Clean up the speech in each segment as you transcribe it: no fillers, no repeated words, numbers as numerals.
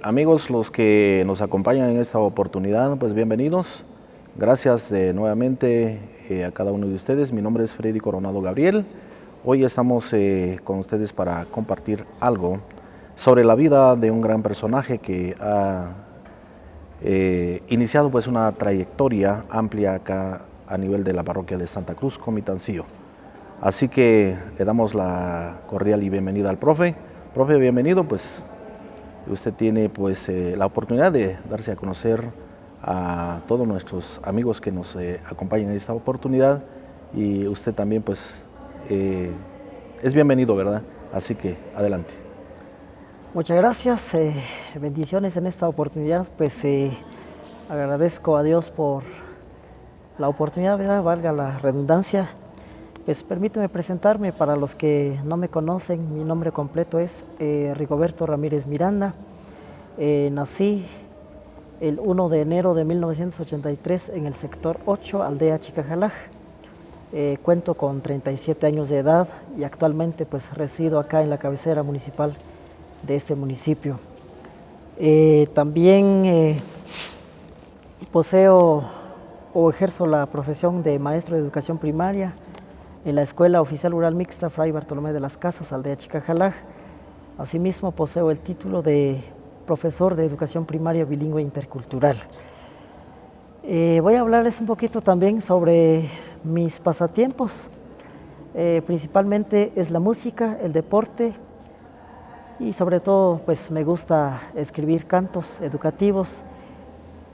Amigos, los que nos acompañan en esta oportunidad, pues bienvenidos. Gracias nuevamente a cada uno de ustedes. Mi nombre es Freddy Coronado Gabriel. Hoy estamos con ustedes para compartir algo sobre la vida de un gran personaje que ha iniciado pues una trayectoria amplia acá a nivel de la parroquia de Santa Cruz, Comitancio. Así que le damos la cordial y bienvenida al profe. Profe, bienvenido, pues usted tiene pues la oportunidad de darse a conocer a todos nuestros amigos que nos acompañan en esta oportunidad, y usted también pues es bienvenido, ¿verdad? Así que adelante. Muchas gracias, bendiciones en esta oportunidad. Pues agradezco a Dios por la oportunidad, ¿verdad? Valga la redundancia. Pues permíteme presentarme para los que no me conocen. Mi nombre completo es Rigoberto Ramírez Miranda. Nací el 1 de enero de 1983 en el sector 8, aldea Chicajalaj. Cuento con 37 años de edad y actualmente pues resido acá en la cabecera municipal de este municipio. También poseo o ejerzo la profesión de maestro de educación primaria en la Escuela Oficial Rural Mixta Fray Bartolomé de las Casas, aldea Chicajalaj. Asimismo, poseo el título de profesor de educación primaria bilingüe intercultural. Voy a hablarles un poquito también sobre mis pasatiempos. Principalmente es la música, el deporte y sobre todo pues me gusta escribir cantos educativos,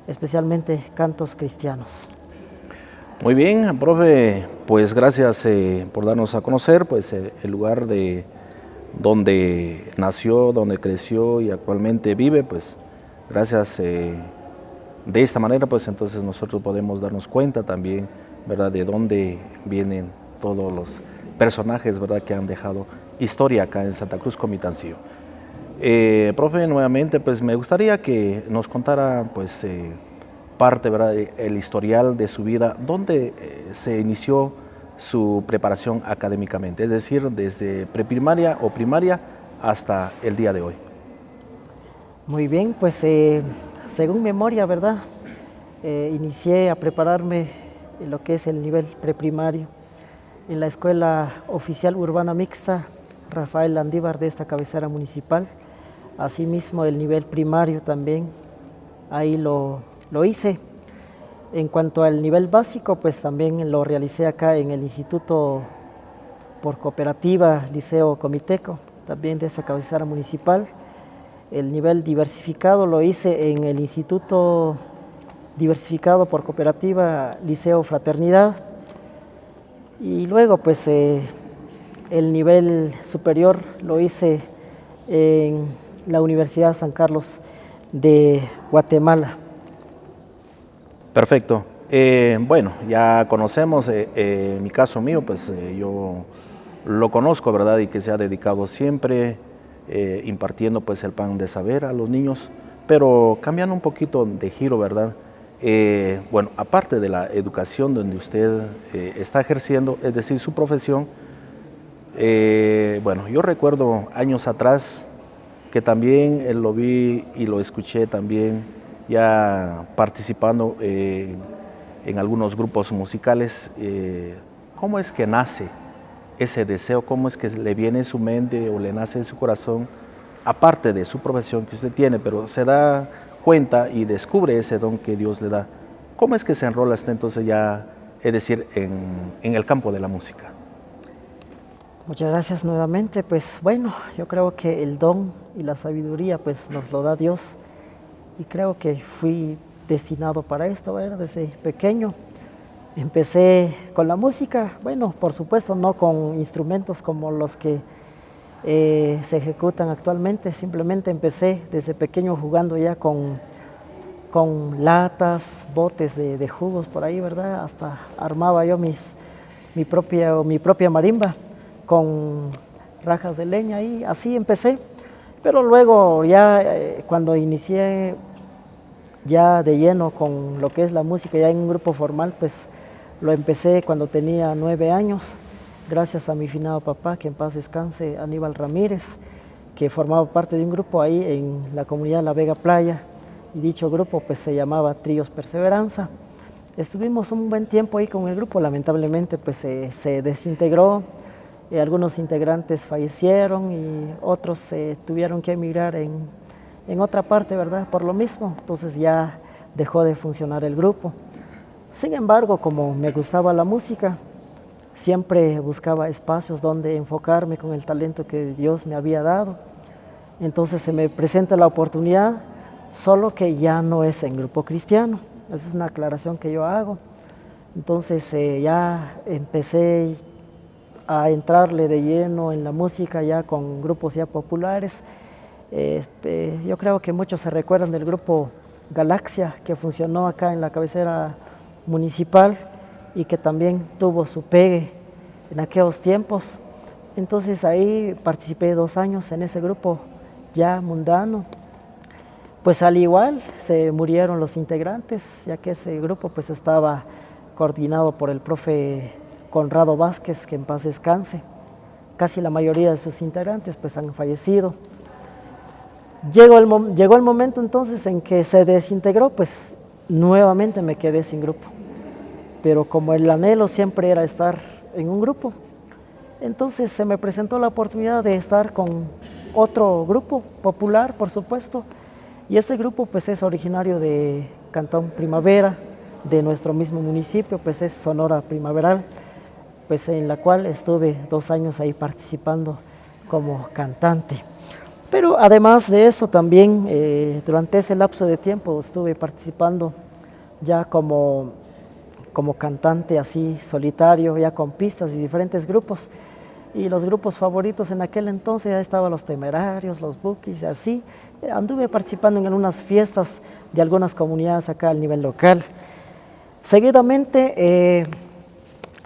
especialmente cantos cristianos. Muy bien, profe, pues gracias por darnos a conocer pues el lugar de donde nació, donde creció y actualmente vive. Pues gracias de esta manera pues entonces nosotros podemos darnos cuenta también, ¿verdad?, de dónde vienen todos los personajes, ¿verdad?, que han dejado historia acá en Santa Cruz, Comitancio. Profe, nuevamente pues me gustaría que nos contara pues parte, ¿verdad?, el historial de su vida, dónde se inició su preparación académicamente, es decir, desde preprimaria o primaria hasta el día de hoy. Muy bien, pues según memoria, ¿verdad? Inicié a prepararme en lo que es el nivel preprimario en la Escuela Oficial Urbana Mixta Rafael Landívar de esta cabecera municipal. Asimismo el nivel primario también, ahí lo hice. En cuanto al nivel básico, pues también lo realicé acá en el Instituto por Cooperativa Liceo Comiteco, también de esta cabecera municipal. El nivel diversificado lo hice en el Instituto Diversificado por Cooperativa Liceo Fraternidad. Y luego pues el nivel superior lo hice en la Universidad San Carlos de Guatemala. Perfecto. Bueno, ya conocemos mi caso mío, pues yo lo conozco, ¿verdad?, y que se ha dedicado siempre impartiendo pues el pan de saber a los niños, pero cambiando un poquito de giro, ¿verdad? Bueno, aparte de la educación donde usted está ejerciendo, es decir, su profesión, bueno, yo recuerdo años atrás que también lo vi y lo escuché también ya participando en algunos grupos musicales. ¿Cómo es que nace ese deseo? ¿Cómo es que le viene en su mente o le nace en su corazón, aparte de su profesión que usted tiene, pero se da cuenta y descubre ese don que Dios le da? ¿Cómo es que se enrola usted entonces ya, es decir, en el campo de la música? Muchas gracias nuevamente. Pues bueno, yo creo que el don y la sabiduría pues nos lo da Dios. Y creo que fui destinado para esto, ¿verdad? Desde pequeño. Empecé con la música, bueno, por supuesto no con instrumentos como los que se ejecutan actualmente, simplemente empecé desde pequeño jugando ya con latas, botes de jugos por ahí, ¿verdad? Hasta armaba yo mi propia marimba con rajas de leña y así empecé. Pero luego ya cuando inicié ya de lleno con lo que es la música, ya en un grupo formal, pues lo empecé cuando tenía 9 años, gracias a mi finado papá, que en paz descanse, Aníbal Ramírez, que formaba parte de un grupo ahí en la comunidad La Vega Playa, y dicho grupo pues se llamaba Tríos Perseveranza. Estuvimos un buen tiempo ahí con el grupo, lamentablemente pues se desintegró, algunos integrantes fallecieron y otros tuvieron que emigrar en otra parte, ¿verdad? Por lo mismo, entonces ya dejó de funcionar el grupo. Sin embargo, como me gustaba la música, siempre buscaba espacios donde enfocarme con el talento que Dios me había dado. Entonces se me presenta la oportunidad, solo que ya no es en grupo cristiano. Esa es una aclaración que yo hago. Entonces ya empecé a entrarle de lleno en la música ya con grupos ya populares. Yo creo que muchos se recuerdan del grupo Galaxia, que funcionó acá en la cabecera municipal y que también tuvo su pegue en aquellos tiempos. Entonces ahí participé 2 años en ese grupo ya mundano. Pues al igual se murieron los integrantes, ya que ese grupo pues estaba coordinado por el profe Conrado Vázquez, que en paz descanse. Casi la mayoría de sus integrantes pues han fallecido. Llegó el momento entonces en que se desintegró, pues nuevamente me quedé sin grupo. Pero como el anhelo siempre era estar en un grupo, entonces se me presentó la oportunidad de estar con otro grupo popular, por supuesto, y este grupo pues es originario de Cantón Primavera, de nuestro mismo municipio, pues es Sonora Primaveral, pues en la cual estuve 2 años ahí participando como cantante. Pero además de eso también durante ese lapso de tiempo estuve participando ya como cantante así solitario, ya con pistas y diferentes grupos. Y los grupos favoritos en aquel entonces ya estaban los Temerarios, los Bukis, así. Anduve participando en algunas fiestas de algunas comunidades acá a nivel local. Seguidamente,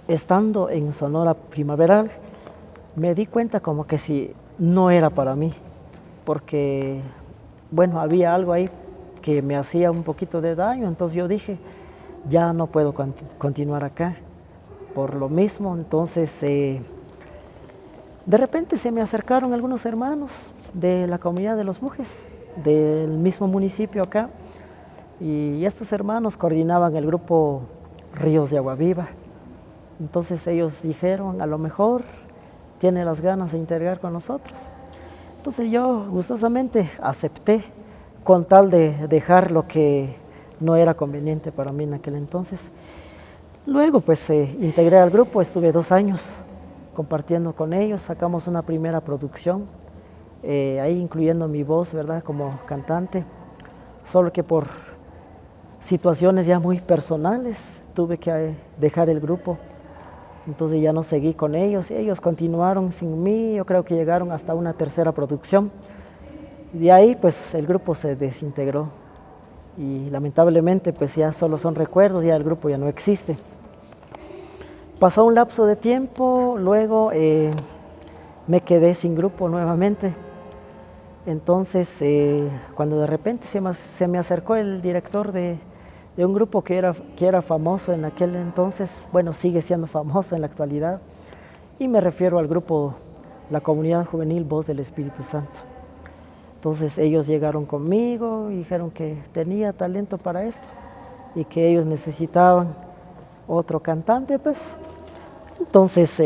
estando en Sonora Primaveral, me di cuenta como que si no era para mí, porque, bueno, había algo ahí que me hacía un poquito de daño, entonces yo dije, ya no puedo continuar acá. Por lo mismo, entonces, de repente se me acercaron algunos hermanos de la comunidad de los Bujes, del mismo municipio acá, y estos hermanos coordinaban el grupo Ríos de Agua Viva. Entonces ellos dijeron, a lo mejor tiene las ganas de integrar con nosotros. Entonces yo gustosamente acepté, con tal de dejar lo que no era conveniente para mí en aquel entonces. Luego pues integré al grupo, estuve 2 años compartiendo con ellos, sacamos una primera producción, ahí incluyendo mi voz, ¿verdad?, como cantante, solo que por situaciones ya muy personales tuve que dejar el grupo. Entonces ya no seguí con ellos, y ellos continuaron sin mí, yo creo que llegaron hasta una tercera producción. Y de ahí pues el grupo se desintegró y lamentablemente pues ya solo son recuerdos, ya el grupo ya no existe. Pasó un lapso de tiempo, luego me quedé sin grupo nuevamente. Entonces cuando de repente se me acercó el director de un grupo que era famoso en aquel entonces, bueno, sigue siendo famoso en la actualidad, y me refiero al grupo La Comunidad Juvenil Voz del Espíritu Santo. Entonces ellos llegaron conmigo y dijeron que tenía talento para esto y que ellos necesitaban otro cantante, pues. Entonces,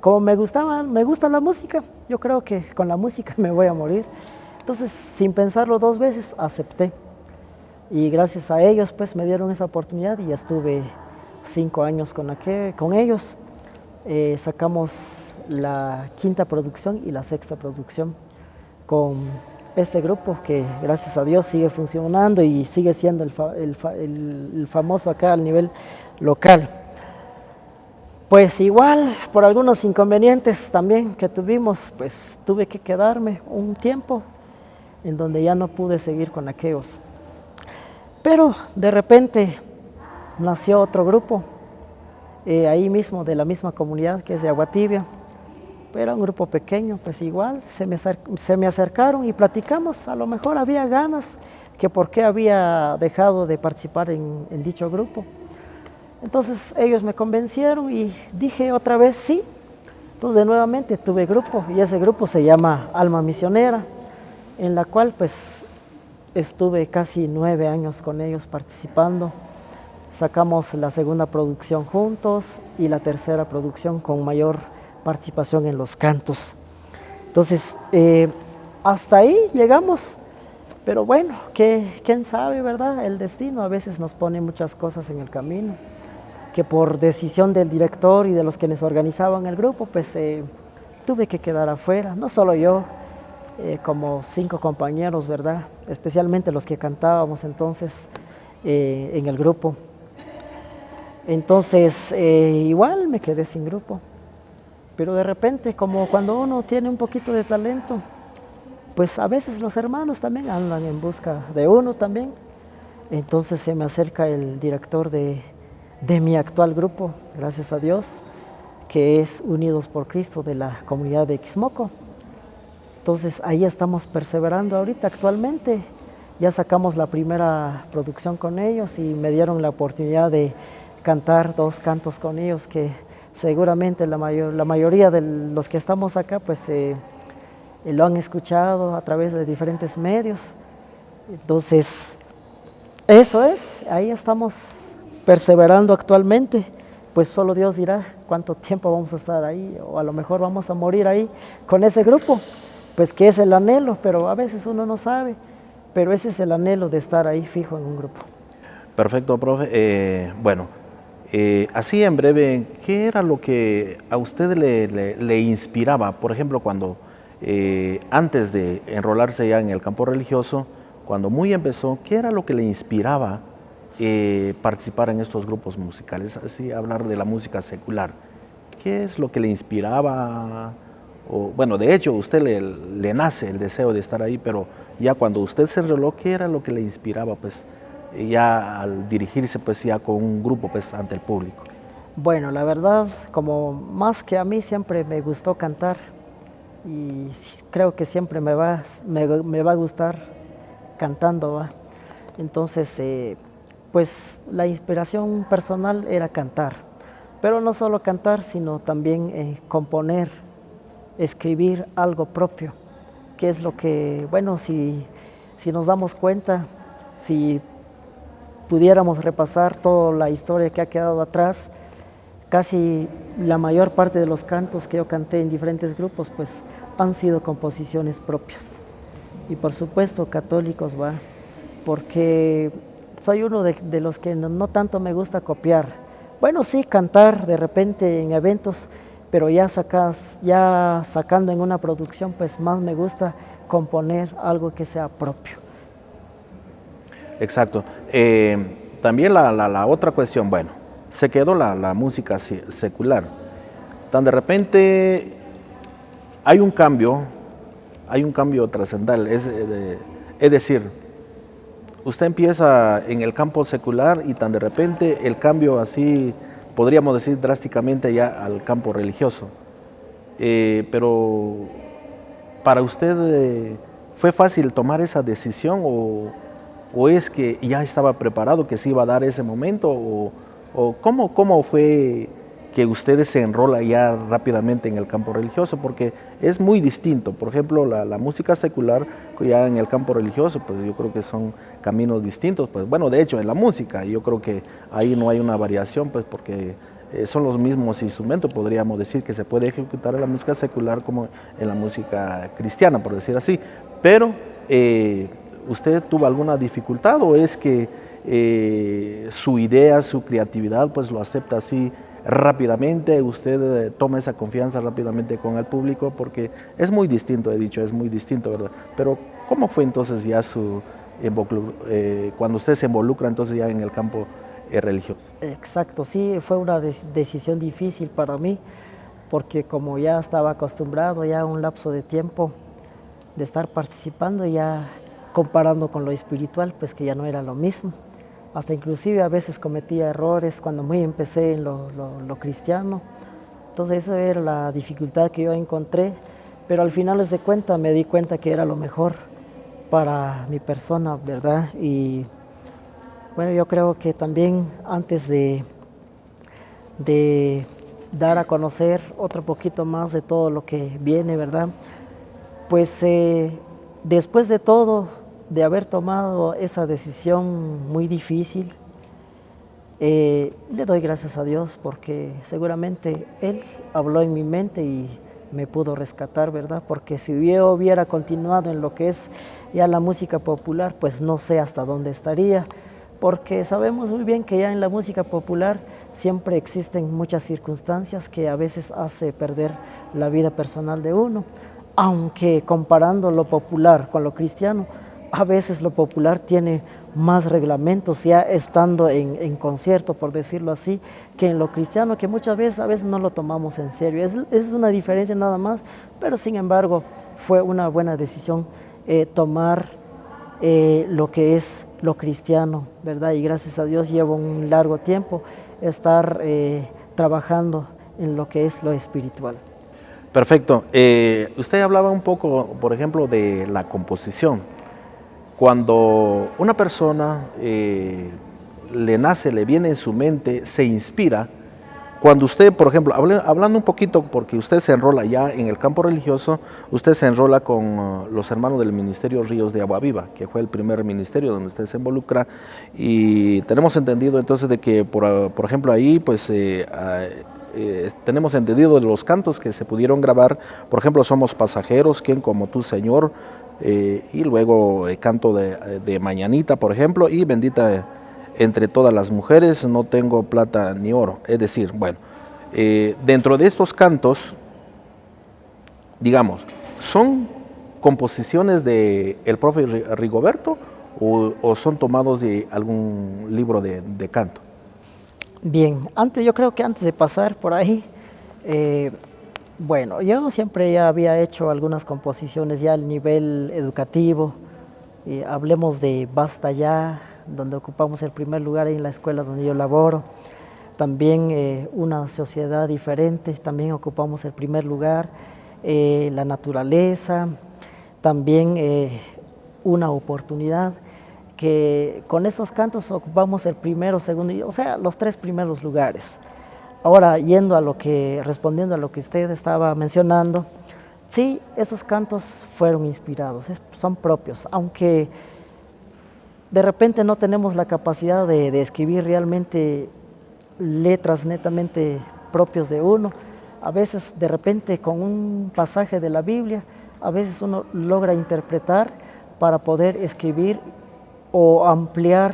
como me gusta la música, yo creo que con la música me voy a morir. Entonces, sin pensarlo 2 veces, acepté. Y gracias a ellos pues me dieron esa oportunidad y ya estuve 5 años con ellos. Sacamos la 5ª producción y la 6ª producción con este grupo que gracias a Dios sigue funcionando y sigue siendo el famoso acá al nivel local. Pues igual, por algunos inconvenientes también que tuvimos, pues tuve que quedarme un tiempo en donde ya no pude seguir con aquellos. Pero de repente nació otro grupo, ahí mismo de la misma comunidad que es de Aguatibia. Era un grupo pequeño, pues igual se me acercaron y platicamos, a lo mejor había ganas, que por qué había dejado de participar en dicho grupo. Entonces ellos me convencieron y dije otra vez sí, Entonces, nuevamente tuve grupo y ese grupo se llama Alma Misionera, en la cual pues estuve casi 9 años con ellos participando. Sacamos la segunda producción juntos y la tercera producción con mayor participación en los cantos. Entonces, hasta ahí llegamos, pero bueno, quién sabe, ¿verdad? El destino a veces nos pone muchas cosas en el camino, que por decisión del director y de los quienes organizaban el grupo, pues tuve que quedar afuera, no solo yo, como 5 compañeros, ¿verdad? Especialmente los que cantábamos entonces en el grupo. Entonces, igual me quedé sin grupo, pero de repente, como cuando uno tiene un poquito de talento, pues a veces los hermanos también andan en busca de uno también. Entonces se me acerca el director de mi actual grupo, gracias a Dios, que es Unidos por Cristo de la comunidad de Xmoco. Entonces ahí estamos perseverando ahorita actualmente. Ya sacamos la primera producción con ellos y me dieron la oportunidad de cantar 2 cantos con ellos, que seguramente la mayoría de los que estamos acá pues lo han escuchado a través de diferentes medios. Entonces, eso es, ahí estamos perseverando actualmente, pues solo Dios dirá cuánto tiempo vamos a estar ahí, o a lo mejor vamos a morir ahí con ese grupo, pues que es el anhelo, pero a veces uno no sabe, pero ese es el anhelo de estar ahí fijo en un grupo. Perfecto, profe. Bueno, así en breve, ¿qué era lo que a usted le inspiraba? Por ejemplo, cuando antes de enrolarse ya en el campo religioso, cuando muy empezó, ¿qué era lo que le inspiraba participar en estos grupos musicales? Así, hablar de la música secular. ¿Qué es lo que le inspiraba? O, bueno, de hecho, a usted le nace el deseo de estar ahí, pero ya cuando usted se enroló, ¿qué era lo que le inspiraba, pues, ya al dirigirse, pues, ya con un grupo, pues, ante el público? Bueno, la verdad, como más que a mí siempre me gustó cantar y creo que siempre me va a gustar cantando, ¿va? Entonces, pues la inspiración personal era cantar, pero no solo cantar, sino también componer, escribir algo propio, que es lo que, bueno, si nos damos cuenta, si pudiéramos repasar toda la historia que ha quedado atrás, casi la mayor parte de los cantos que yo canté en diferentes grupos, pues han sido composiciones propias. Y por supuesto católicos, va, porque soy uno de los que no tanto me gusta copiar. Bueno, sí, cantar de repente en eventos, pero ya sacando en una producción, pues más me gusta componer algo que sea propio. Exacto. También la otra cuestión, bueno, se quedó la música secular. Tan de repente hay un cambio trascendental, es decir, usted empieza en el campo secular y tan de repente el cambio así, podríamos decir drásticamente ya al campo religioso. Pero para usted ¿fue fácil tomar esa decisión o es que ya estaba preparado que se iba a dar ese momento o cómo fue que ustedes se enrolan ya rápidamente en el campo religioso? Porque es muy distinto. Por ejemplo, la música secular ya en el campo religioso, pues yo creo que son caminos distintos. Pues bueno, de hecho en la música yo creo que ahí no hay una variación, pues porque son los mismos instrumentos. Podríamos decir que se puede ejecutar en la música secular como en la música cristiana, por decir así. Pero ¿usted tuvo alguna dificultad o es que su idea, su creatividad, pues lo acepta así rápidamente? ¿Usted toma esa confianza rápidamente con el público? Porque es muy distinto, he dicho, es muy distinto, ¿verdad? Pero ¿cómo fue entonces ya cuando usted se involucra entonces ya en el campo religioso? Exacto, sí, fue una decisión difícil para mí, porque como ya estaba acostumbrado ya a un lapso de tiempo de estar participando, ya comparando con lo espiritual, pues que ya no era lo mismo. Hasta inclusive a veces cometía errores cuando muy empecé en lo cristiano. Entonces esa era la dificultad que yo encontré, pero al final de cuentas me di cuenta que era lo mejor para mi persona, ¿verdad? Y bueno, yo creo que también antes de dar a conocer otro poquito más de todo lo que viene, ¿verdad? Pues después de todo, de haber tomado esa decisión muy difícil, le doy gracias a Dios porque seguramente Él habló en mi mente y me pudo rescatar, ¿verdad? Porque si yo hubiera continuado en lo que es ya la música popular, pues no sé hasta dónde estaría, porque sabemos muy bien que ya en la música popular siempre existen muchas circunstancias que a veces hace perder la vida personal de uno, aunque comparando lo popular con lo cristiano, a veces lo popular tiene más reglamentos ya estando en concierto, por decirlo así, que en lo cristiano, que muchas veces a veces no lo tomamos en serio. Es una diferencia nada más, pero sin embargo fue una buena decisión tomar lo que es lo cristiano, ¿verdad? Y gracias a Dios llevo un largo tiempo estar trabajando en lo que es lo espiritual. Perfecto. Usted hablaba un poco, por ejemplo, de la composición. Cuando una persona le nace, le viene en su mente, se inspira, cuando usted, por ejemplo, hablando un poquito, porque usted se enrola ya en el campo religioso, usted se enrola con los hermanos del Ministerio Ríos de Agua Viva, que fue el primer ministerio donde usted se involucra, y tenemos entendido entonces de que, por ejemplo, ahí pues tenemos entendido de los cantos que se pudieron grabar, por ejemplo, Somos Pasajeros, Quien como tú, Señor, y luego canto de Mañanita, por ejemplo, y Bendita entre todas las mujeres, No tengo plata ni oro. Es decir, bueno, dentro de estos cantos, digamos, ¿son composiciones del profe Rigoberto o son tomados de algún libro de canto? Bien, yo creo que antes de pasar por ahí, bueno, yo siempre ya había hecho algunas composiciones ya al nivel educativo. Hablemos de Basta Ya, donde ocupamos el primer lugar en la escuela donde yo laboro. También Una sociedad diferente, también ocupamos el primer lugar. La naturaleza, también Una oportunidad, que con estos cantos ocupamos el primero, segundo, o sea, los 3 primeros lugares. Ahora, respondiendo a lo que usted estaba mencionando, sí, esos cantos fueron inspirados, son propios, aunque de repente no tenemos la capacidad de escribir realmente letras netamente propios de uno. A veces, de repente, con un pasaje de la Biblia, a veces uno logra interpretar para poder escribir o ampliar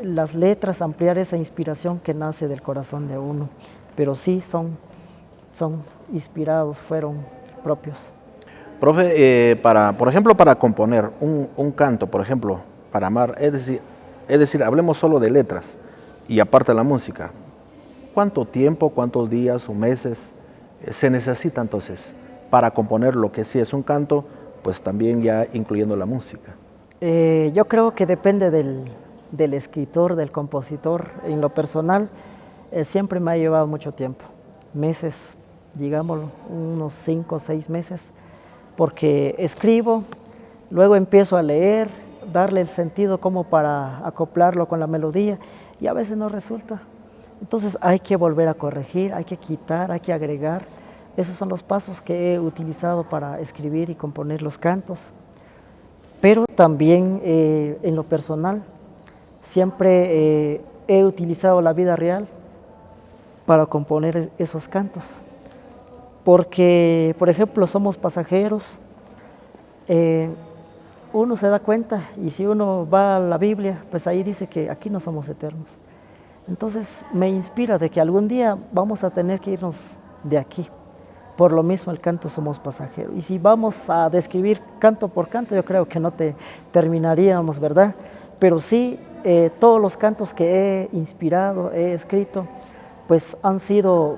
las letras, ampliar esa inspiración que nace del corazón de uno. Pero sí, son inspirados, fueron propios. Profe, por ejemplo, para componer un canto, por ejemplo, para amar, es decir, hablemos solo de letras y aparte la música, ¿cuánto tiempo, cuántos días o meses se necesita entonces para componer lo que sí es un canto, pues también ya incluyendo la música? Yo creo que depende del escritor, del compositor. En lo personal, siempre me ha llevado mucho tiempo, meses, digámoslo, unos 5 o 6 meses, porque escribo, luego empiezo a leer, darle el sentido como para acoplarlo con la melodía y a veces no resulta. Entonces hay que volver a corregir, hay que quitar, hay que agregar. Esos son los pasos que he utilizado para escribir y componer los cantos. Pero también en lo personal, siempre he utilizado la vida real para componer esos cantos. Porque, por ejemplo, Somos Pasajeros, uno se da cuenta y si uno va a la Biblia, pues ahí dice que aquí no somos eternos. Entonces me inspira de que algún día vamos a tener que irnos de aquí. Por lo mismo el canto Somos Pasajeros. Y si vamos a describir canto por canto, yo creo que no terminaríamos, ¿verdad? Pero sí, todos los cantos que he inspirado, he escrito, pues han sido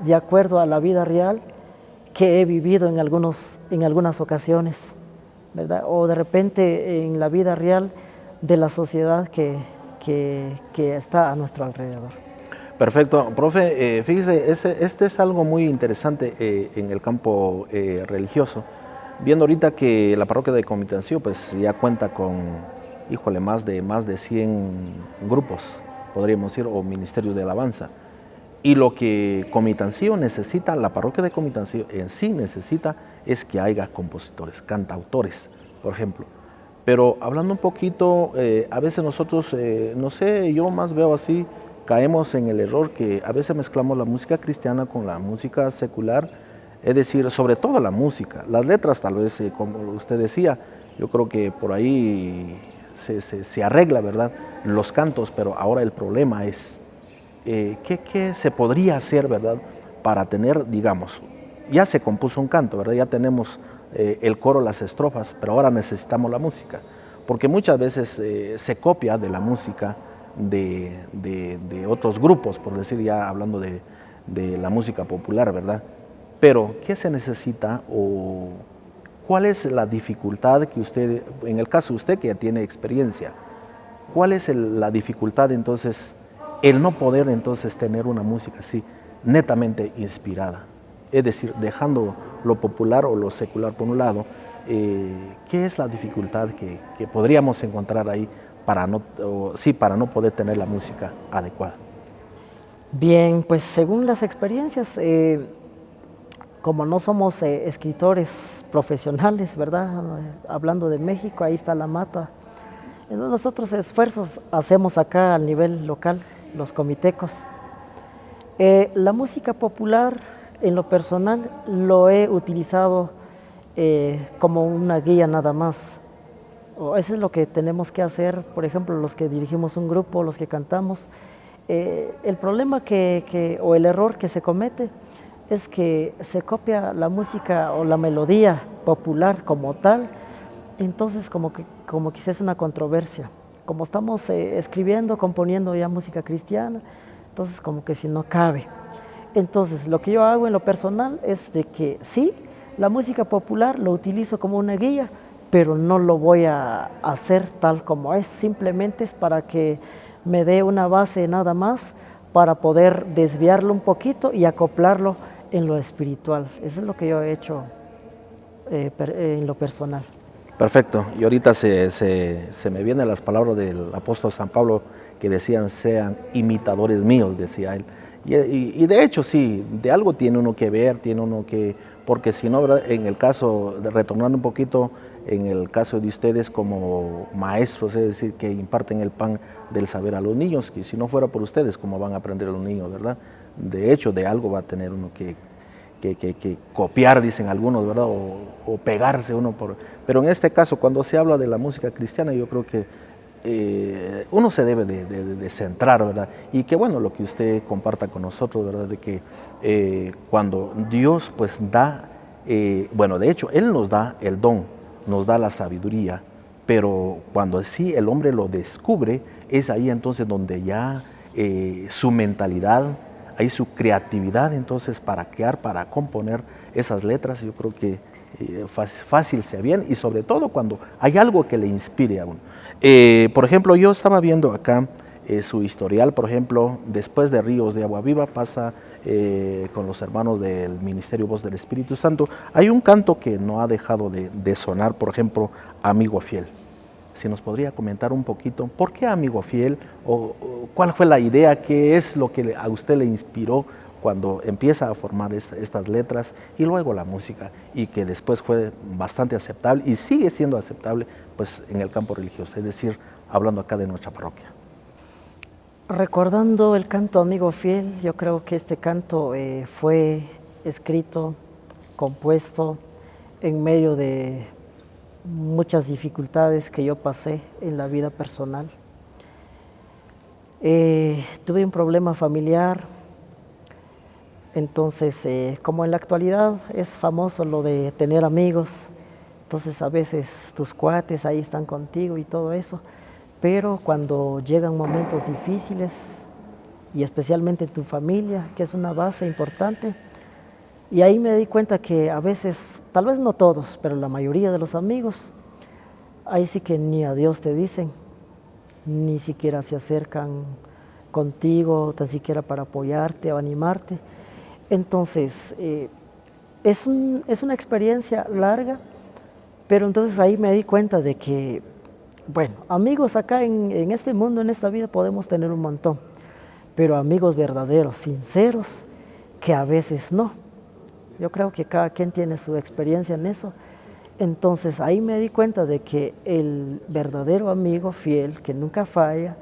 de acuerdo a la vida real que he vivido en algunas ocasiones, ¿verdad? O de repente en la vida real de la sociedad que está a nuestro alrededor. Perfecto. Profe, fíjese, este es algo muy interesante en el campo religioso. Viendo ahorita que la parroquia de Comitancio pues ya cuenta con, más de 100 grupos, podríamos decir, o ministerios de alabanza. Y lo que Comitancillo necesita, la parroquia de Comitancillo en sí necesita, es que haya compositores, cantautores, por ejemplo. Pero hablando un poquito, a veces nosotros, no sé, yo más veo así, caemos en el error que a veces mezclamos la música cristiana con la música secular, es decir, sobre todo la música. Las letras tal vez, como usted decía, yo creo que por ahí se arregla, ¿verdad? Los cantos, pero ahora el problema es, ¿qué se podría hacer, ¿verdad? Para tener, digamos, ya se compuso un canto, ¿verdad? Ya tenemos el coro, las estrofas, pero ahora necesitamos la música, porque muchas veces se copia de la música de otros grupos, por decir ya hablando de la música popular, ¿verdad? Pero, ¿qué se necesita o cuál es la dificultad que usted, en el caso de usted que ya tiene experiencia, cuál es la dificultad entonces, el no poder entonces tener una música así, netamente inspirada? Es decir, dejando lo popular o lo secular por un lado, ¿qué es la dificultad que podríamos encontrar ahí para no poder tener la música adecuada? Bien, pues según las experiencias, como no somos escritores profesionales, ¿verdad? Hablando de México, ahí está la mata. Entonces nosotros esfuerzos hacemos acá al nivel local, los comitecos. La música popular, en lo personal, lo he utilizado como una guía nada más. Eso es lo que tenemos que hacer, por ejemplo, los que dirigimos un grupo, los que cantamos. El problema o el error que se comete es que se copia la música o la melodía popular como tal, entonces como quizás es una controversia. Como estamos escribiendo, componiendo ya música cristiana, entonces como que si no cabe. Entonces lo que yo hago en lo personal es de que sí, la música popular lo utilizo como una guía, pero no lo voy a hacer tal como es, simplemente es para que me dé una base nada más para poder desviarlo un poquito y acoplarlo en lo espiritual. Eso es lo que yo he hecho en lo personal. Perfecto, y ahorita se me vienen las palabras del apóstol San Pablo que decían, sean imitadores míos, decía él. Y de hecho sí, de algo tiene uno que ver, porque si no, ¿verdad? En el caso, retornando un poquito, en el caso de ustedes como maestros, es decir, que imparten el pan del saber a los niños, que si no fuera por ustedes, ¿cómo van a aprender los niños, verdad? De hecho, de algo va a tener uno que copiar, dicen algunos, ¿verdad? O pegarse uno Pero en este caso, cuando se habla de la música cristiana, yo creo que uno se debe de centrar, ¿verdad? Y que bueno, lo que usted comparta con nosotros, ¿verdad? De que cuando Dios pues da, bueno, de hecho, Él nos da el don, nos da la sabiduría, pero cuando sí el hombre lo descubre, es ahí entonces donde ya su mentalidad, ahí su creatividad entonces para crear, para componer esas letras, yo creo que fácil se viene, y sobre todo cuando hay algo que le inspire a uno. Por ejemplo, yo estaba viendo acá su historial, por ejemplo, después de Ríos de Agua Viva pasa con los hermanos del Ministerio Voz del Espíritu Santo. Hay un canto que no ha dejado de sonar, por ejemplo, Amigo Fiel. Si nos podría comentar un poquito, ¿por qué Amigo Fiel? ¿O cuál fue la idea? ¿Qué es lo que a usted le inspiró cuando empieza a formar estas letras y luego la música, y que después fue bastante aceptable y sigue siendo aceptable pues, en el campo religioso, es decir, hablando acá de nuestra parroquia? Recordando el canto Amigo Fiel, yo creo que este canto fue escrito, compuesto en medio de muchas dificultades que yo pasé en la vida personal. Tuve un problema familiar, entonces como en la actualidad es famoso lo de tener amigos, entonces a veces tus cuates ahí están contigo y todo eso, pero cuando llegan momentos difíciles, y especialmente en tu familia, que es una base importante, y ahí me di cuenta que a veces, tal vez no todos, pero la mayoría de los amigos, ahí sí que ni a Dios te dicen, ni siquiera se acercan contigo, tan siquiera para apoyarte o animarte. Entonces, es una experiencia larga, pero entonces ahí me di cuenta de que, bueno, amigos acá en este mundo, en esta vida, podemos tener un montón, pero amigos verdaderos, sinceros, que a veces no. Yo creo que cada quien tiene su experiencia en eso. Entonces ahí me di cuenta de que el verdadero amigo fiel, que nunca falla,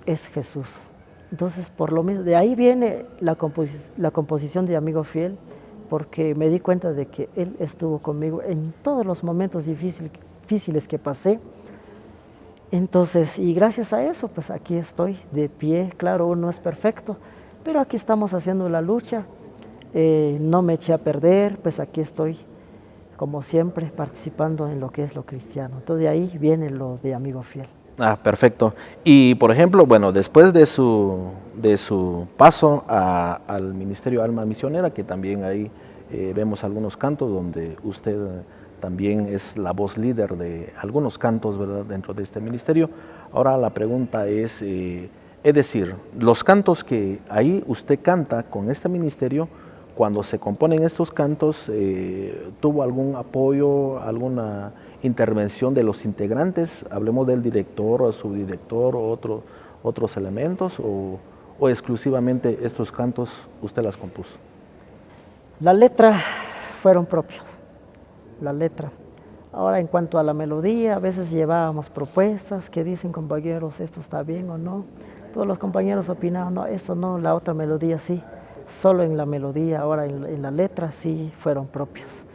es Jesús. Entonces, por lo mismo, de ahí viene la composición de amigo fiel, porque me di cuenta de que Él estuvo conmigo en todos los momentos difíciles que pasé. Entonces, y gracias a eso, pues aquí estoy de pie. Claro, uno es perfecto, pero aquí estamos haciendo la lucha. No me eché a perder, pues aquí estoy, como siempre, participando en lo que es lo cristiano. Entonces, de ahí viene lo de amigo fiel. Ah, perfecto. Y por ejemplo, bueno, después de su paso al Ministerio Alma Misionera, que también ahí vemos algunos cantos donde usted también es la voz líder de algunos cantos, ¿verdad?, dentro de este ministerio. Ahora la pregunta es decir, los cantos que ahí usted canta con este ministerio, cuando se componen estos cantos, ¿tuvo algún apoyo, alguna intervención de los integrantes? Hablemos del director o subdirector o otros elementos, o exclusivamente estos cantos usted las compuso. La letra fueron propios, la letra. Ahora, en cuanto a la melodía, a veces llevábamos propuestas que dicen, compañeros, esto está bien o no. Todos los compañeros opinaban, no, esto no, la otra melodía sí. Solo en la melodía, ahora en la letra sí fueron propias,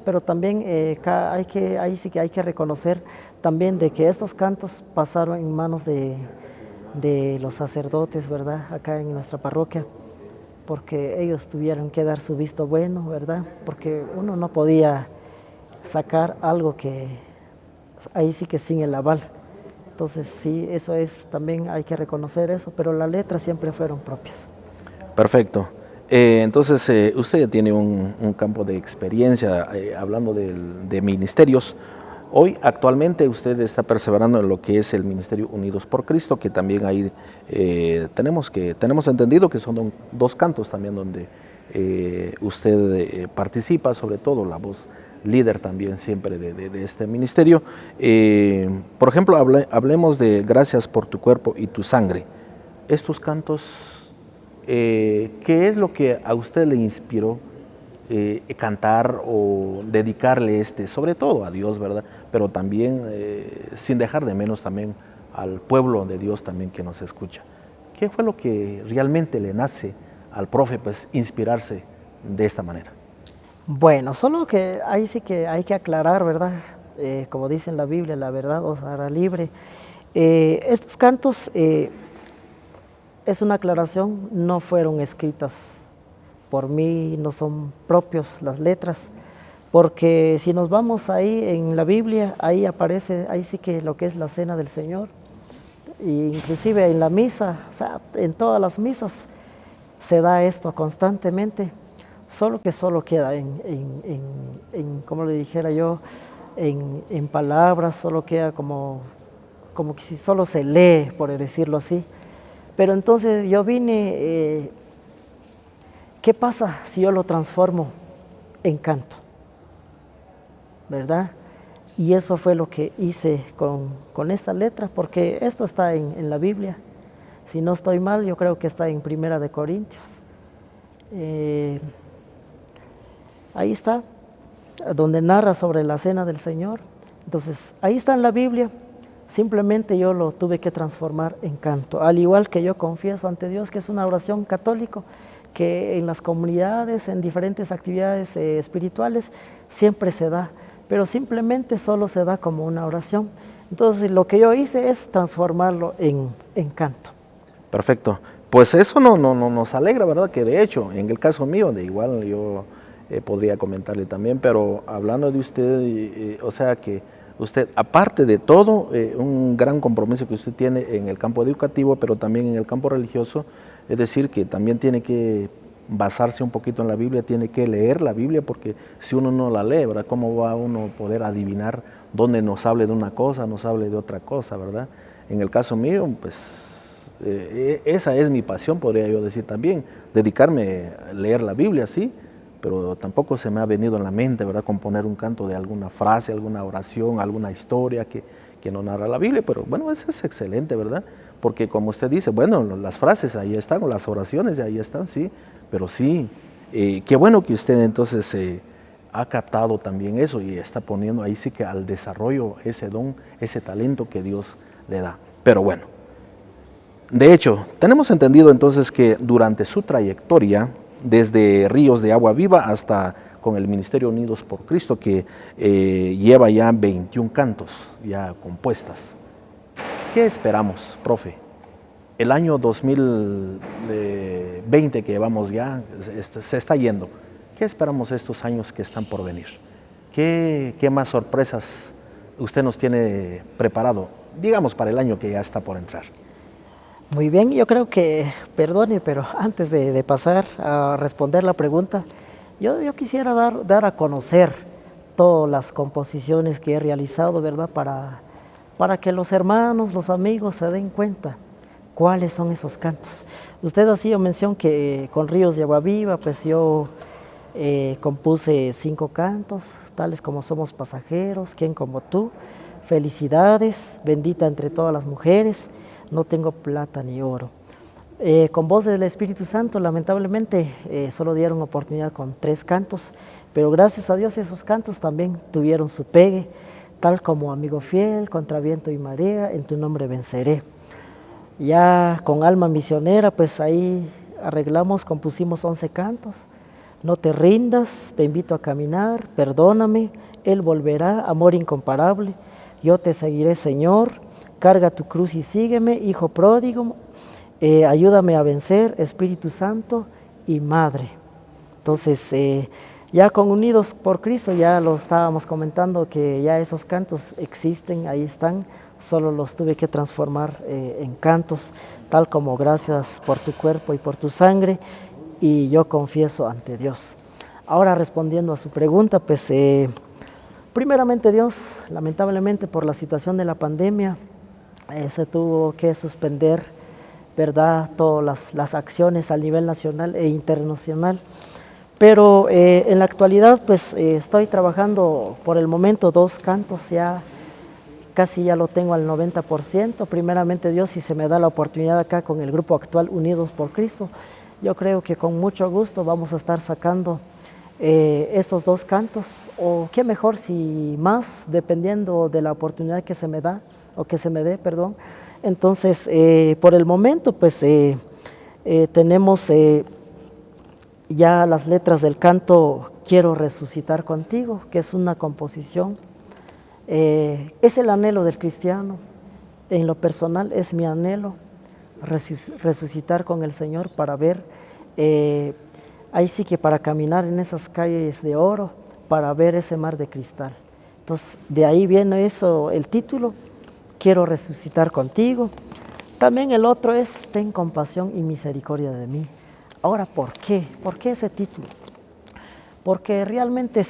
pero también ahí sí que hay que reconocer también de que estos cantos pasaron en manos de los sacerdotes, ¿verdad?, acá en nuestra parroquia, porque ellos tuvieron que dar su visto bueno, ¿verdad?, porque uno no podía sacar algo que ahí sí que sin el aval. Entonces sí, eso es, también hay que reconocer eso, pero las letras siempre fueron propias. Perfecto. Entonces, usted ya tiene un campo de experiencia hablando de ministerios. Hoy, actualmente, usted está perseverando en lo que es el Ministerio Unidos por Cristo, que también ahí tenemos entendido que son dos cantos también donde usted participa, sobre todo la voz líder también siempre de este ministerio. Por ejemplo, hablemos de Gracias por tu cuerpo y tu sangre. Estos cantos, ¿qué es lo que a usted le inspiró cantar o dedicarle sobre todo a Dios, ¿verdad? Pero también, sin dejar de menos también al pueblo de Dios también que nos escucha? ¿Qué fue lo que realmente le nace al profe, pues, inspirarse de esta manera? Bueno, solo que ahí sí que hay que aclarar, ¿verdad? Como dice en la Biblia, la verdad os hará libre. Estos cantos, es una aclaración, no fueron escritas por mí, no son propios las letras, porque si nos vamos ahí en la Biblia, ahí aparece, ahí sí que lo que es la cena del Señor, e inclusive en la misa, o sea, en todas las misas se da esto constantemente, solo queda como le dijera yo, en palabras, solo queda como que si solo se lee, por decirlo así. Pero entonces yo vine, ¿qué pasa si yo lo transformo en canto? ¿Verdad? Y eso fue lo que hice con esta letra, porque esto está en la Biblia. Si no estoy mal, yo creo que está en Primera de Corintios. Ahí está, donde narra sobre la cena del Señor. Entonces, ahí está en la Biblia. Simplemente yo lo tuve que transformar en canto, al igual que yo confieso ante Dios que es una oración católica, que en las comunidades, en diferentes actividades espirituales, siempre se da, pero simplemente solo se da como una oración. Entonces lo que yo hice es transformarlo en canto. Perfecto. Pues eso no nos alegra, ¿verdad? Que de hecho, en el caso mío, de igual yo podría comentarle también, pero hablando de usted, o sea que usted, aparte de todo, un gran compromiso que usted tiene en el campo educativo, pero también en el campo religioso, es decir, que también tiene que basarse un poquito en la Biblia, tiene que leer la Biblia, porque si uno no la lee, ¿verdad?, ¿cómo va uno a poder adivinar dónde nos hable de una cosa, nos hable de otra cosa, ¿verdad? En el caso mío, pues, esa es mi pasión, podría yo decir también, dedicarme a leer la Biblia, sí, pero tampoco se me ha venido en la mente, ¿verdad?, componer un canto de alguna frase, alguna oración, alguna historia que que no narra la Biblia, pero bueno, eso es excelente, ¿verdad? Porque como usted dice, bueno, las frases ahí están, o las oraciones ahí están, sí, pero sí, qué bueno que usted entonces ha captado también eso y está poniendo ahí sí que al desarrollo ese don, ese talento que Dios le da. Pero bueno, de hecho, tenemos entendido entonces que durante su trayectoria, desde Ríos de Agua Viva hasta con el Ministerio Unidos por Cristo, que lleva ya 21 cantos ya compuestas. ¿Qué esperamos, profe? El año 2020 que llevamos ya se está yendo. ¿Qué esperamos estos años que están por venir? ¿Qué más sorpresas usted nos tiene preparado, digamos, para el año que ya está por entrar? Muy bien, yo creo que, perdone, pero antes de pasar a responder la pregunta, yo quisiera dar a conocer todas las composiciones que he realizado, ¿verdad? Para que los hermanos, los amigos se den cuenta cuáles son esos cantos. Usted hacía mención que con Ríos de Agua Viva, pues yo compuse 5 cantos, tales como Somos Pasajeros, ¿Quién como tú?, Felicidades, Bendita entre todas las mujeres, No tengo plata ni oro. Con Voz del Espíritu Santo, lamentablemente, solo dieron oportunidad con 3 cantos, pero gracias a Dios esos cantos también tuvieron su pegue, tal como Amigo Fiel, Contra Viento y Marea, En tu nombre venceré. Ya con Alma Misionera, pues ahí compusimos 11 cantos. No te rindas, Te invito a caminar, Perdóname, Él volverá, Amor incomparable, Yo te seguiré, Señor, Carga tu cruz y sígueme, Hijo pródigo, Ayúdame a vencer, Espíritu Santo y Madre. Entonces, ya con Unidos por Cristo, ya lo estábamos comentando, que ya esos cantos existen, ahí están, solo los tuve que transformar en cantos, tal como Gracias por tu cuerpo y por tu sangre, y Yo confieso ante Dios. Ahora, respondiendo a su pregunta, pues primeramente Dios, lamentablemente por la situación de la pandemia, se tuvo que suspender, ¿verdad?, todas las acciones a nivel nacional e internacional. Pero en la actualidad, pues estoy trabajando por el momento 2 cantos, casi ya lo tengo al 90%. Primeramente Dios, si se me da la oportunidad acá con el grupo actual Unidos por Cristo, yo creo que con mucho gusto vamos a estar sacando estos 2 cantos, o qué mejor si más, dependiendo de la oportunidad que se me da, o que se me dé, perdón. Entonces, por el momento, pues tenemos ya las letras del canto Quiero resucitar contigo, que es una composición, es el anhelo del cristiano. En lo personal es mi anhelo resucitar con el Señor para ver, ahí sí que para caminar en esas calles de oro, para ver ese mar de cristal. Entonces, de ahí viene eso, el título, Quiero resucitar contigo. También el otro es Ten compasión y misericordia de mí. Ahora, ¿por qué? ¿Por qué ese título? Porque realmente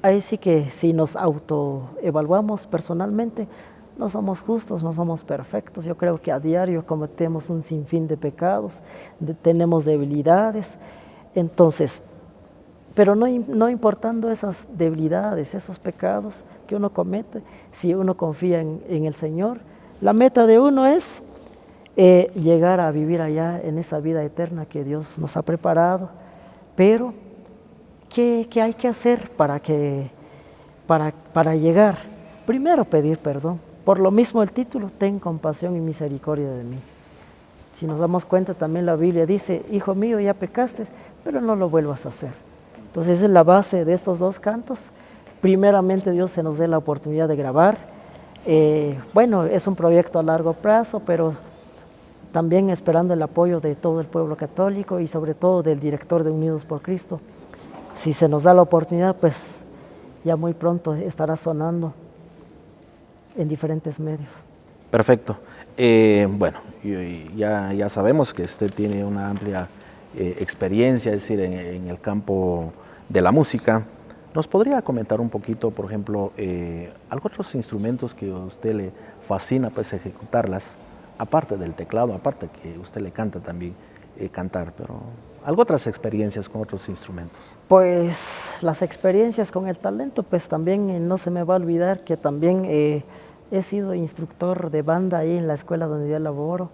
ahí sí que si nos autoevaluamos personalmente, no somos justos, no somos perfectos. Yo creo que a diario cometemos un sinfín de pecados, tenemos debilidades. Entonces, pero no importando esas debilidades, esos pecados que uno comete, si uno confía en el Señor, la meta de uno es llegar a vivir allá en esa vida eterna que Dios nos ha preparado. Pero, ¿qué hay que hacer para llegar? Primero, pedir perdón. Por lo mismo el título, Ten compasión y misericordia de mí. Si nos damos cuenta, también la Biblia dice, Hijo mío, ya pecaste, pero no lo vuelvas a hacer. Entonces, esa es la base de estos 2 cantos. Primeramente, Dios se nos dé la oportunidad de grabar. Bueno, es un proyecto a largo plazo, pero también esperando el apoyo de todo el pueblo católico y sobre todo del director de Unidos por Cristo. Si se nos da la oportunidad, pues ya muy pronto estará sonando en diferentes medios. Perfecto. Bueno, ya sabemos que usted tiene una amplia experiencia, es decir, en el campo de la música. ¿Nos podría comentar un poquito, por ejemplo, otros instrumentos que a usted le fascina pues ejecutarlas, aparte del teclado, aparte que usted le canta también cantar, pero algo otras experiencias con otros instrumentos. Pues las experiencias con el talento, pues también no se me va a olvidar que también he sido instructor de banda ahí en la escuela donde yo laboro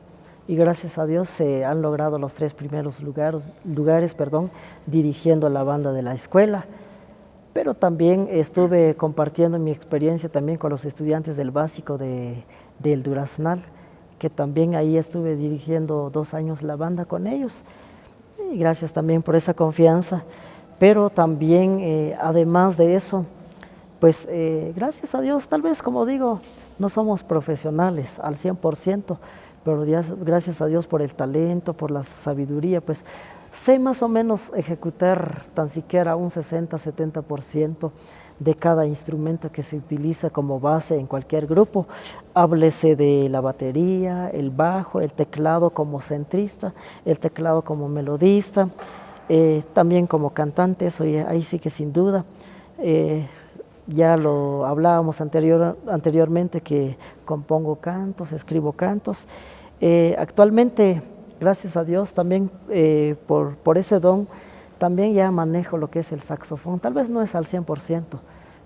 y gracias a Dios se han logrado los 3 primeros lugares, dirigiendo la banda de la escuela. Pero también estuve compartiendo mi experiencia también con los estudiantes del básico del Duraznal, que también ahí estuve dirigiendo 2 años la banda con ellos. Y gracias también por esa confianza. Pero también, además de eso, pues gracias a Dios, tal vez como digo, no somos profesionales al 100%, pero gracias a Dios por el talento, por la sabiduría, pues sé más o menos ejecutar tan siquiera un 60-70% de cada instrumento que se utiliza como base en cualquier grupo. Háblese de la batería, el bajo, el teclado como centrista, el teclado como melodista, también como cantante, eso ahí sí que sin duda. Ya lo hablábamos anteriormente que compongo cantos, escribo cantos. Actualmente, gracias a Dios, también por ese don, también ya manejo lo que es el saxofón. Tal vez no es al 100%,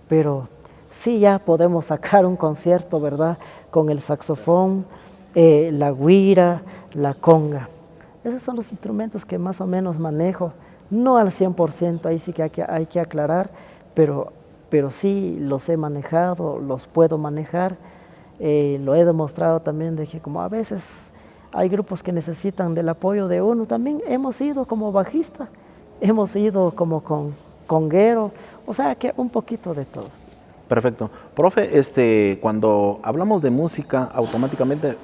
pero sí ya podemos sacar un concierto, ¿verdad? Con el saxofón, la güira, la conga. Esos son los instrumentos que más o menos manejo. No al 100%, ahí sí que hay que aclarar, pero sí los he manejado, los puedo manejar. Lo he demostrado también de que como a veces hay grupos que necesitan del apoyo de uno, también hemos ido como bajista, hemos ido como conguero, o sea que un poquito de todo. Perfecto. Profe, cuando hablamos de música, automáticamente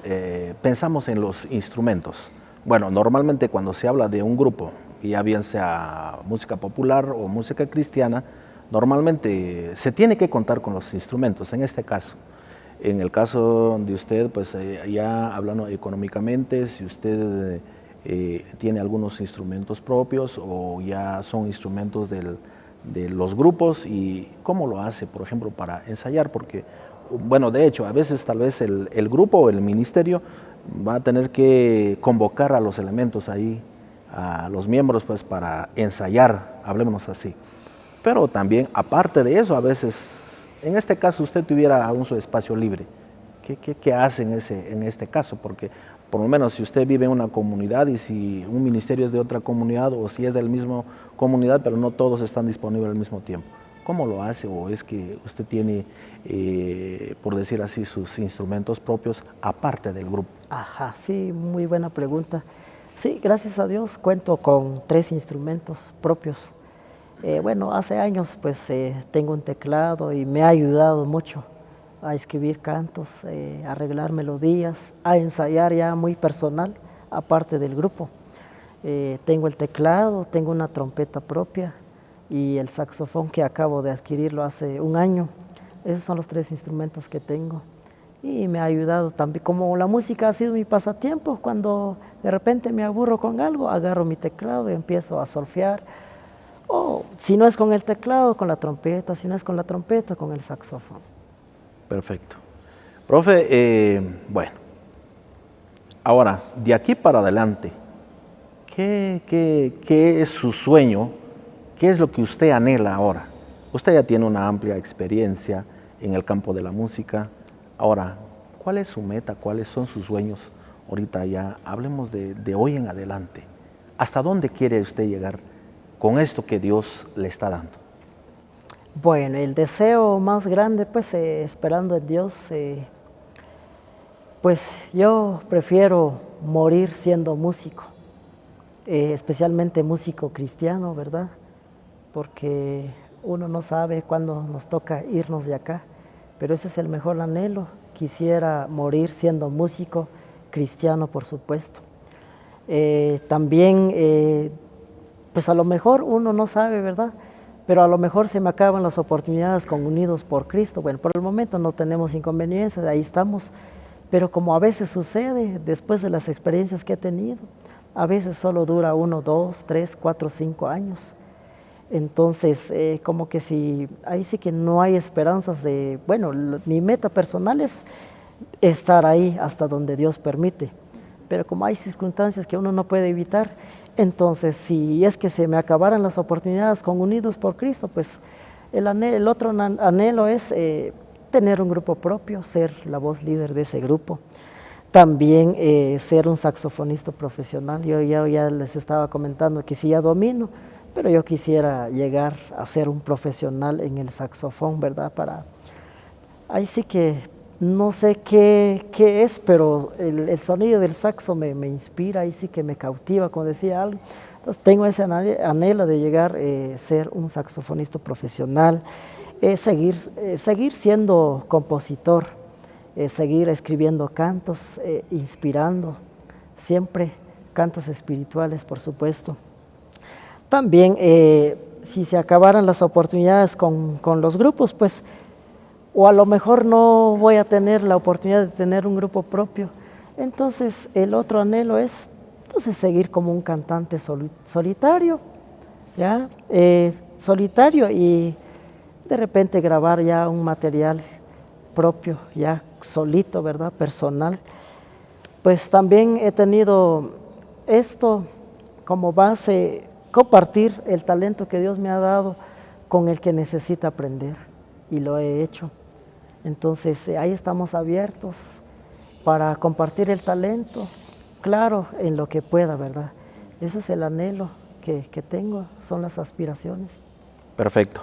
pensamos en los instrumentos. Bueno, normalmente cuando se habla de un grupo, ya bien sea música popular o música cristiana, normalmente se tiene que contar con los instrumentos, en este caso. En el caso de usted, pues ya hablando económicamente, si usted tiene algunos instrumentos propios o ya son instrumentos de los grupos y cómo lo hace, por ejemplo, para ensayar, porque, bueno, de hecho, a veces tal vez el grupo o el ministerio va a tener que convocar a los elementos ahí, a los miembros, pues para ensayar, hablémonos así. Pero también, aparte de eso, a veces, en este caso, usted tuviera aún su espacio libre. ¿Qué hace en este caso? Porque, por lo menos, si usted vive en una comunidad y si un ministerio es de otra comunidad o si es del mismo comunidad, pero no todos están disponibles al mismo tiempo. ¿Cómo lo hace? ¿O es que usted tiene, por decir así, sus instrumentos propios aparte del grupo? Ajá, sí, muy buena pregunta. Sí, gracias a Dios cuento con 3 instrumentos propios. Bueno, hace años pues tengo un teclado y me ha ayudado mucho a escribir cantos, a arreglar melodías, a ensayar ya muy personal, aparte del grupo. Tengo el teclado, tengo una trompeta propia y el saxofón que acabo de adquirirlo hace un año. Esos son los 3 instrumentos que tengo. Y me ha ayudado también, como la música ha sido mi pasatiempo, cuando de repente me aburro con algo, agarro mi teclado y empiezo a solfear. O si no es con el teclado, con la trompeta, si no es con la trompeta, con el saxofón. Perfecto. Profe, bueno, ahora, de aquí para adelante, ¿qué es su sueño? ¿Qué es lo que usted anhela ahora? Usted ya tiene una amplia experiencia en el campo de la música. Ahora, ¿cuál es su meta? ¿Cuáles son sus sueños? Ahorita ya hablemos de hoy en adelante. ¿Hasta dónde quiere usted llegar con esto que Dios le está dando? Bueno, el deseo más grande, pues esperando en Dios, pues yo prefiero morir siendo músico, especialmente músico cristiano, ¿verdad? Porque uno no sabe cuándo nos toca irnos de acá, pero ese es el mejor anhelo. Quisiera morir siendo músico cristiano, por supuesto. También, pues a lo mejor uno no sabe, ¿verdad? Pero a lo mejor se me acaban las oportunidades con Unidos por Cristo. Bueno, por el momento no tenemos inconveniencias, ahí estamos. Pero como a veces sucede, después de las experiencias que he tenido, a veces solo dura 1, 2, 3, 4, 5 años. Entonces, como que si, ahí sí que no hay esperanzas de, bueno, mi meta personal es estar ahí hasta donde Dios permite. Pero como hay circunstancias que uno no puede evitar, Entonces, si es que se me acabaran las oportunidades con Unidos por Cristo, pues el otro anhelo es tener un grupo propio, ser la voz líder de ese grupo. También ser un saxofonista profesional. Yo ya les estaba comentando que sí ya domino, pero yo quisiera llegar a ser un profesional en el saxofón, ¿verdad? Ahí sí que no sé qué es, pero el sonido del saxo me inspira, ahí sí que me cautiva, como decía algo. Entonces tengo ese anhelo de llegar a ser un saxofonista profesional, seguir siendo compositor, seguir escribiendo cantos, inspirando, siempre cantos espirituales, por supuesto. También, si se acabaran las oportunidades con los grupos, pues, o a lo mejor no voy a tener la oportunidad de tener un grupo propio, entonces el otro anhelo es entonces seguir como un cantante solitario, ¿ya? Solitario y de repente grabar ya un material propio, ya solito, ¿verdad? Personal. Pues también he tenido esto como base, compartir el talento que Dios me ha dado con el que necesita aprender, y lo he hecho. Entonces ahí estamos abiertos para compartir el talento, claro, en lo que pueda, ¿verdad? Eso es el anhelo que tengo, son las aspiraciones. Perfecto.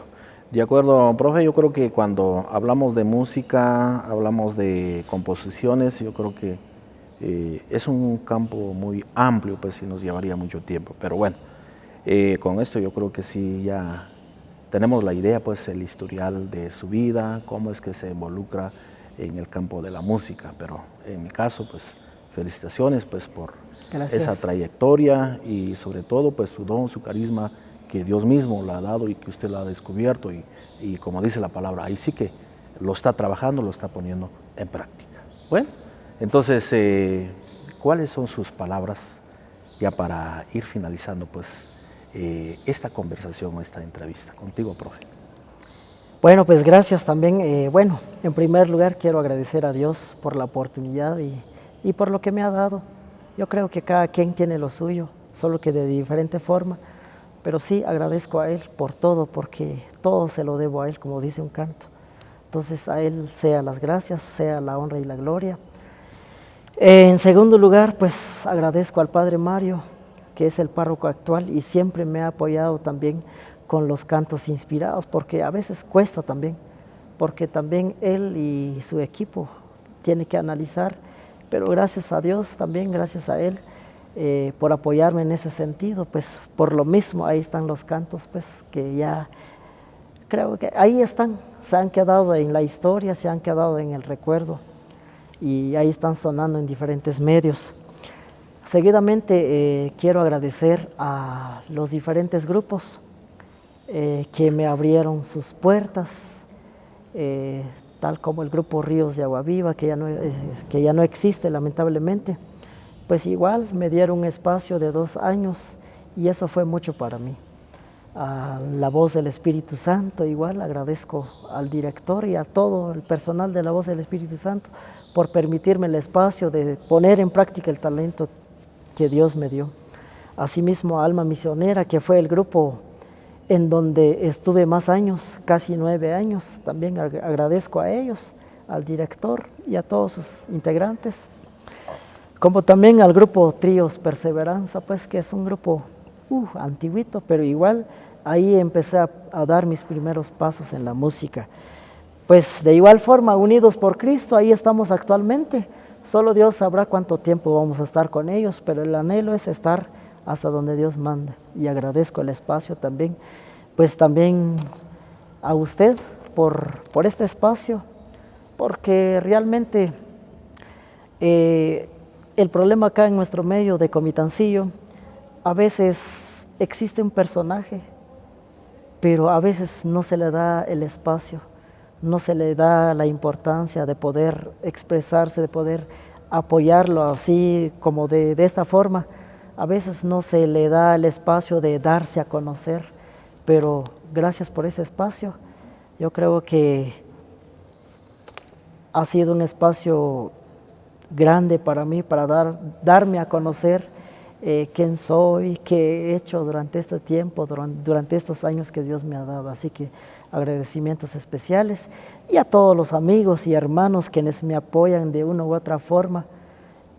De acuerdo, profe, yo creo que cuando hablamos de música, hablamos de composiciones, yo creo que es un campo muy amplio, pues y nos llevaría mucho tiempo. Pero bueno, con esto yo creo que sí ya tenemos la idea, pues el historial de su vida, cómo es que se involucra en el campo de la música. Pero en mi caso, pues felicitaciones pues por Gracias. esa trayectoria y sobre todo pues su don, su carisma que Dios mismo le ha dado y que usted la ha descubierto y como dice la palabra, ahí sí que lo está trabajando, lo está poniendo en práctica. Bueno, entonces, ¿cuáles son sus palabras ya para ir finalizando pues esta conversación o esta entrevista contigo, profe? Bueno, pues gracias también. Bueno, en primer lugar quiero agradecer a Dios por la oportunidad y por lo que me ha dado. Yo creo que cada quien tiene lo suyo, solo que de diferente forma. Pero sí agradezco a Él por todo, porque todo se lo debo a Él, como dice un canto. Entonces a Él sea las gracias, sea la honra y la gloria. En segundo lugar, pues agradezco al Padre Mario, que es el párroco actual y siempre me ha apoyado también con los cantos inspirados, porque a veces cuesta también, porque también él y su equipo tienen que analizar, pero gracias a Dios también, gracias a Él, por apoyarme en ese sentido, pues por lo mismo ahí están los cantos, pues que ya creo que ahí están, se han quedado en la historia, se han quedado en el recuerdo y ahí están sonando en diferentes medios. Seguidamente quiero agradecer a los diferentes grupos que me abrieron sus puertas, tal como el grupo Ríos de Agua Viva, que ya no existe lamentablemente. Pues igual me dieron un espacio de 2 años y eso fue mucho para mí. A la Voz del Espíritu Santo, igual agradezco al director y a todo el personal de la Voz del Espíritu Santo por permitirme el espacio de poner en práctica el talento que Dios me dio. Asimismo a Alma Misionera, que fue el grupo en donde estuve más años, casi 9 años, también agradezco a ellos, al director y a todos sus integrantes. Como también al grupo Tríos Perseveranza, pues que es un grupo antiguito, pero igual ahí empecé a dar mis primeros pasos en la música. Pues de igual forma, Unidos por Cristo, ahí estamos actualmente. Solo Dios sabrá cuánto tiempo vamos a estar con ellos, pero el anhelo es estar hasta donde Dios manda. Y agradezco el espacio también, pues también a usted por este espacio, porque realmente el problema acá en nuestro medio de Comitancillo, a veces existe un personaje, pero a veces no se le da el espacio, no se le da la importancia de poder expresarse, de poder apoyarlo así como de esta forma. A veces no se le da el espacio de darse a conocer, pero gracias por ese espacio. Yo creo que ha sido un espacio grande para mí, para darme a conocer quién soy, qué he hecho durante este tiempo, durante estos años que Dios me ha dado. Así que agradecimientos especiales, y a todos los amigos y hermanos quienes me apoyan de una u otra forma.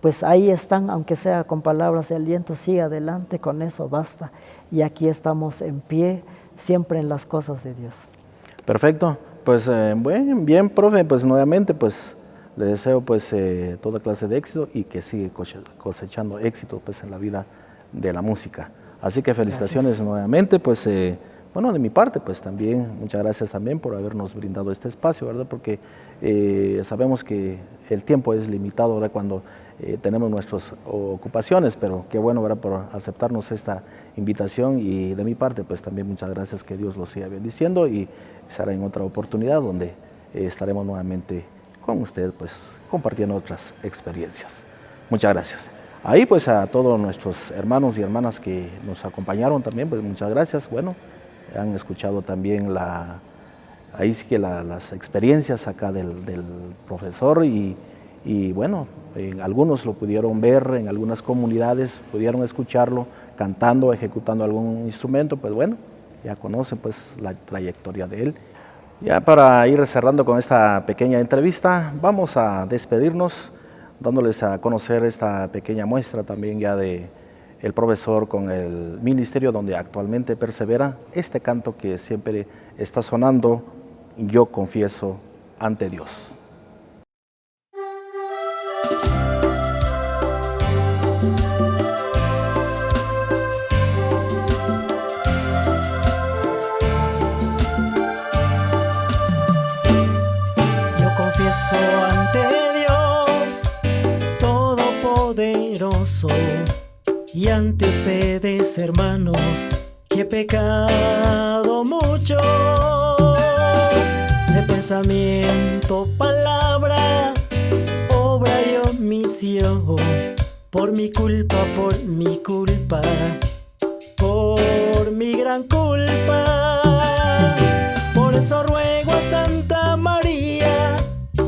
Pues ahí están, aunque sea con palabras de aliento, sigue adelante, con eso basta. Y aquí estamos en pie, siempre en las cosas de Dios. Perfecto, pues bien, profe, pues nuevamente pues le deseo pues toda clase de éxito y que siga cosechando éxito pues en la vida de la música. Así que felicitaciones. Gracias. Nuevamente, pues bueno, de mi parte pues también, muchas gracias también por habernos brindado este espacio, ¿verdad? Porque sabemos que el tiempo es limitado, ¿verdad? Cuando tenemos nuestras ocupaciones, pero qué bueno, ¿verdad? Por aceptarnos esta invitación, y de mi parte pues también muchas gracias, que Dios los siga bendiciendo, y será en otra oportunidad donde estaremos nuevamente con usted pues compartiendo otras experiencias. Muchas gracias. Ahí pues a todos nuestros hermanos y hermanas que nos acompañaron también, pues muchas gracias. Bueno, han escuchado también ahí sí que las experiencias acá del profesor, y bueno, algunos lo pudieron ver, en algunas comunidades pudieron escucharlo cantando, ejecutando algún instrumento. Pues bueno, ya conocen pues la trayectoria de él. Ya para ir cerrando con esta pequeña entrevista, vamos a despedirnos dándoles a conocer esta pequeña muestra también ya de el profesor con el ministerio donde actualmente persevera, este canto que siempre está sonando: Yo confieso ante Dios. Ante Dios Todopoderoso y ante ustedes, hermanos, que he pecado mucho de pensamiento, palabra, obra y omisión, por mi culpa, por mi gran culpa. Por eso ruego a Santa María,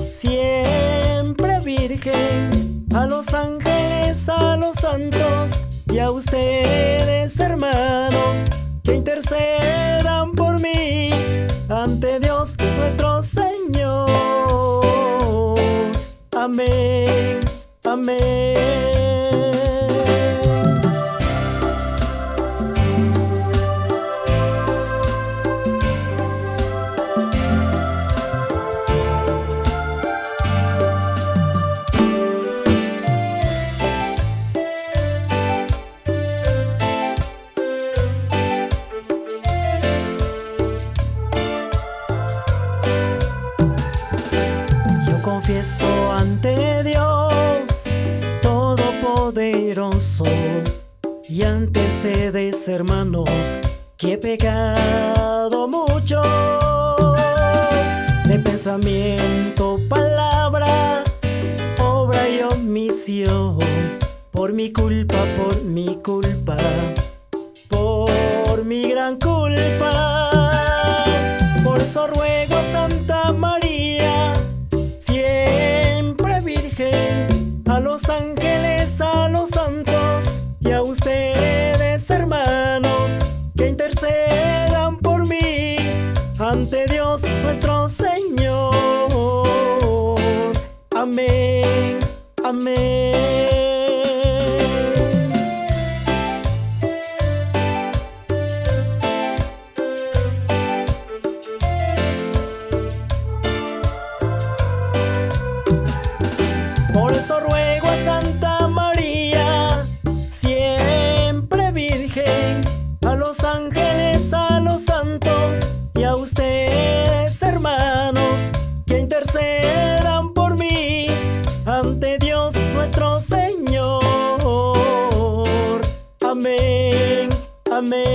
siempre Virgen, a los ángeles, a los santos y a ustedes, hermanos, que intercedan por mí ante Dios nuestro Señor. Amén, amén. Confieso ante Dios Todopoderoso y ante ustedes, hermanos, que he pecado mucho de pensamiento, palabra, obra y omisión, por mi culpa, por mi gran culpa. Por eso ruego a Santa María, siempre Virgen, a los ángeles, a los santos y a ustedes, hermanos, que intercedan por mí ante Dios nuestro Señor. Amén, amén. Por eso ruego a Santa María, siempre Virgen, a los ángeles, a los santos y a ustedes, hermanos, que intercedan por mí ante Dios nuestro Señor. Amén, amén.